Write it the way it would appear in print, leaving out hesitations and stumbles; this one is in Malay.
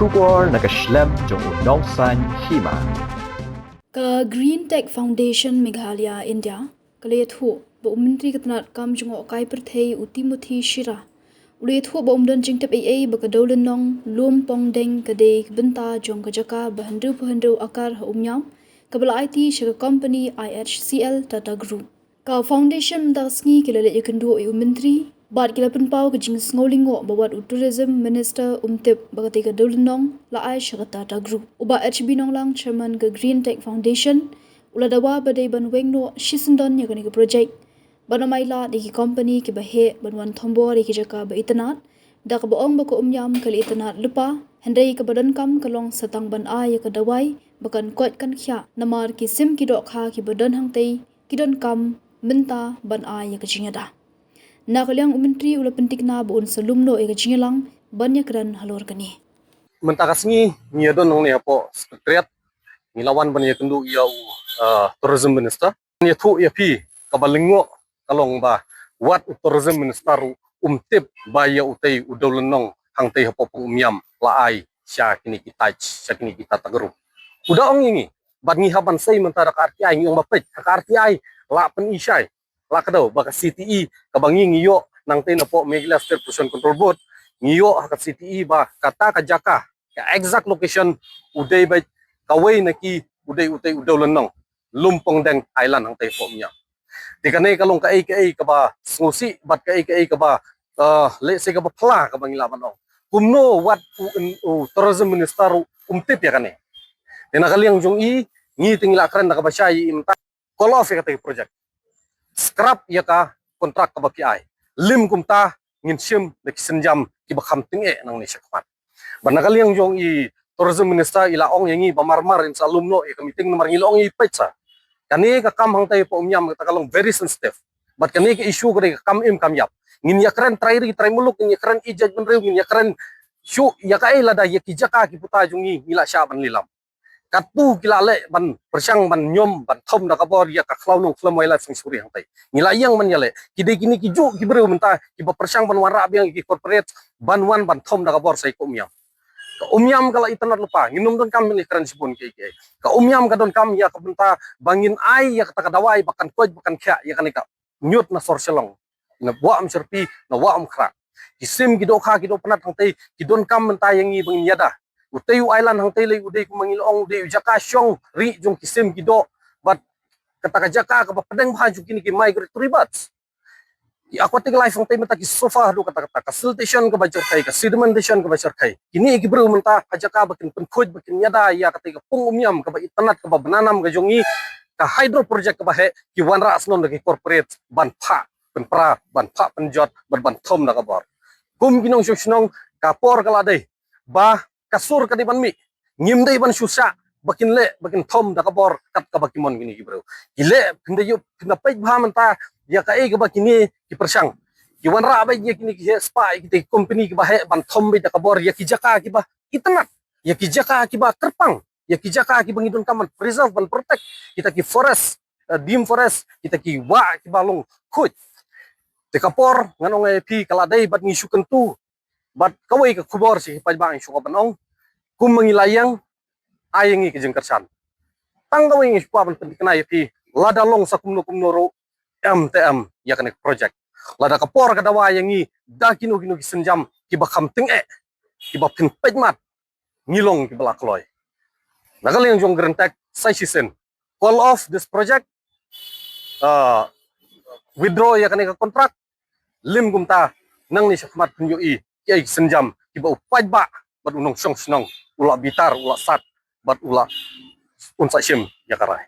Shubor nakaslem jong unong san hima. Ka Green Tech Foundation Meghalaya India kalethu bo menteri ketanat kam jungo kai perthei Timothy Shira ulethu bo umdan jingtep ai bakadaulan nong lum pong deng kade benta jong kajaka bahandu akar umnyam kabla IT shaka company IHCL Tata Group ka foundation da sngi kilale yakendu menteri Bad kila penpau ke jing sngolingo bawat tourism minister umtip bagati ka dulnong la ai shagata group uba HB nong lang chairman ke Green Tech Foundation ula dawa badai banweng no shisendon ya kani ke project banamaila di ki company ke bahe banwan thombo ri ki jaka ba itanat da ka baong ba ko umyam kali itanat lupa hendai ke badan kam kalong satang ban a ya ka dawai bakan kot kan khya namar ki sim ki dok kha ki badan hangtei ki don kam menta ban a ya ka jingada Nakaliang umentri ula pentik na buon salumno ega jingelang banyak ran halor kani. Mentakasngi niadon nong ne apo sekretariat nilawan ban yakendu ia tourism minister ni thu ia pi kabalingo kalong ba wat tourism minister umtip ba ya utai udolenong hangtei hapo umyam laai sya kini kita tagaru uda ong ingi ban ngi haban sei mentara ka RTI ngi ong bapet ka RTI la pen isai la kadau baka CTE kabangi ngiyo nang tei napo Meghalaya State Pollution Control Board ngiyo ka CTE ba kata ka jaka ka exact location uday ba kaway naki uday udaulenong lumpong deng island ang tei po niya dikanay kalong ka ba ngusi bat ka ba let's say ka ba pla ka bang ilaban ong kumno what tourism minister umtip ya kanay tinakaliang jong ngi tingila kran na ka ba siya imta call off ya ka project scrap ya ka kontrak ka ba PI lim kumta ngin sim na kisenjam ki bakham tinge nang ni syakmat banakaliang jong tourism minister ila ong yangi bamarmar in sa alumno meeting nomor ngilong petsa kani ka kam hang tay po umyam ka kalong very sensitive but kani ka issue ka kam yap ngin yakran try muluk ngin yakran ijaj benrew ngin yakran shu yakai lada yakijaka ki puta jungi ngila sya ban lilam katu kilale ban persyang ban nyom ban thom da kabor ya ka khlawnung khlamoi la sing suri hang tai ngila yang man yale kide kini ki ju ki breu menta ki ba persyang ban wara biang ki corporate ban wan ban thom da kabor sai ko umyam ka umyam kala itanat lupa nginum don kam ni kran sipun ke ka umyam ka don kam ya ka benta bangin ai ya ka dawai bakan koj bakan kya ya kan ka nyut na sorselong na wa am serpi na wa am khra kisim ki do kha ki do panat hang tai ki don kam menta yang i bang yada utayu island hang tele uday ko mangilong uday jaka syong ri jong kisim kido but kata jaka ka padang bhaju kini ki migratory birds ya aquatic life hang tay mata ki sofa do kata facilitation ka bajar kai ka sedimentation ka bajar kai kini ki bro menta jaka bakin penkhoj bakin yada ya kata ka pung umyam ka ba itanat ka ba bananam ka jongi ka hydro project ka ba he ki wanra asnon ki corporate ban pha penpra ban pha penjot ban thom na ka bor kum ginong syong ka por kala dei ba kasur ka di ban mi ngim dai ban susah bakin le bakin thom da kabor kat ka bakimon gini ki bro ile pinda yu pinda pai bha manta ya ka ka bakini ki persang ki wan ra ba ye kini ki spa ki company ki ba he ban thom bi da kabor ya ki jaka ki ba itanat ya ki jaka ki ba terpang ya ki jaka ki bangidon kaman preserve ban protect kita ki forest dim forest kita ki wa ki balong khut te kapor nganong pi kala dai bat ngisukan tu bat kawai ka khubor si pajbang isu ka banong kum mangilayang ayangi ke jengkersan tang kawai ngi spa ban pentikna yapi lada long sa kumno ro MTM ya kanek project lada kapor ka dawa yangi dakino kino ki senjam ki bakham tinge ki ba pin pejmat ngilong ki bala kloy nagal yang jong grentek sai sisen call off this project withdraw ya kanek kontrak lim gumta nang ni syakmat penjui kiai senjam kiba upaj ba bat unong syong senong ula bitar ula sat bat ula unsa sim ya karai